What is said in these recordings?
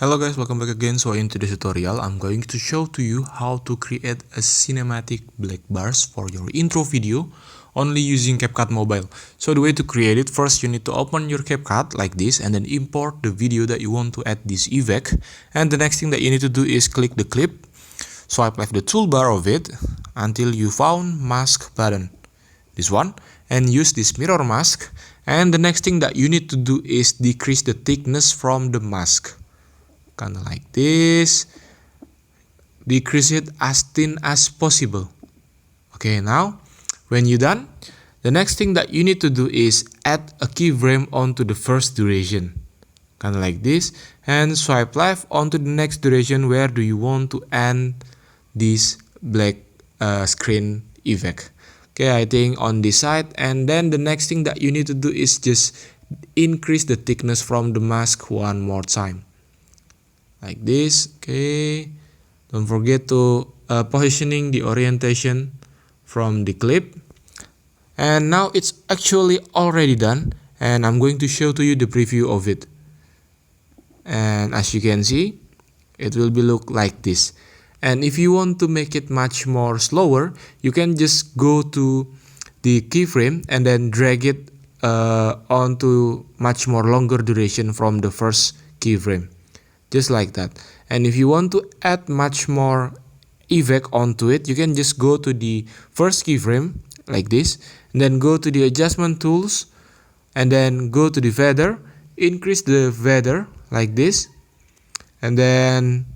Hello guys, welcome back again. So in today's tutorial, I'm going to show to you how to create a cinematic black bars for your intro video only using Capcut Mobile. So the way to create it, first you need to open your Capcut like this and then import the video that you want to add this effect. And the next thing that you need to do is click the clip, swipe left the toolbar of it until you found mask button, this one, and use this mirror mask. And the next thing that you need to do is decrease the thickness from the mask. Kind of like this, decrease it as thin as possible. Okay, now when you're done, the next thing that you need to do is add a keyframe onto the first duration, kind of like this, and swipe left onto the next duration. Where do you want to end this black screen effect? Okay, I think on this side. And then the next thing that you need to do is just increase the thickness from the mask one more time, like this. Okay, don't forget to positioning the orientation from the clip. And now it's actually already done, and I'm going to show to you the preview of it. And as you can see, it will be look like this. And if you want to make it much more slower, you can just go to the keyframe and then drag it onto much more longer duration from the first keyframe, just like that. And if you want to add much more effect onto it, you can just go to the first keyframe like this, and then go to the adjustment tools, and then go to the feather, increase the feather like this, and then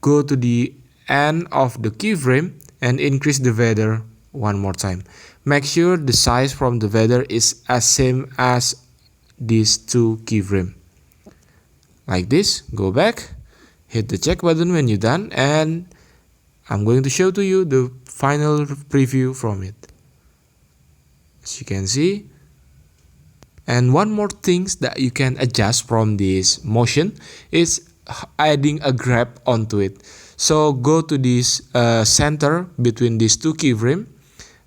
go to the end of the keyframe and increase the feather one more time. Make sure the size from the feather is as same as these two keyframe, like this. Go back, hit the check button when you're done, and I'm going to show to you the final preview from it, as you can see. And one more things that you can adjust from this motion is adding a grab onto it. So go to this center between these two keyframe,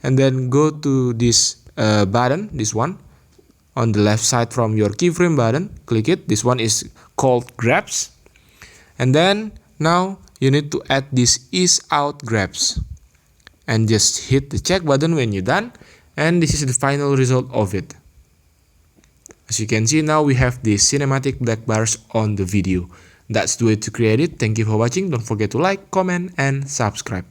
and then go to this button, this one on the left side from your keyframe button, click it. This one is called grabs. And then now you need to add this ease out grabs, and just hit the check button when you're done. And this is the final result of it. As you can see, now we have the cinematic black bars on the video. That's the way to create it. Thank you for watching. Don't forget to like, comment, and subscribe.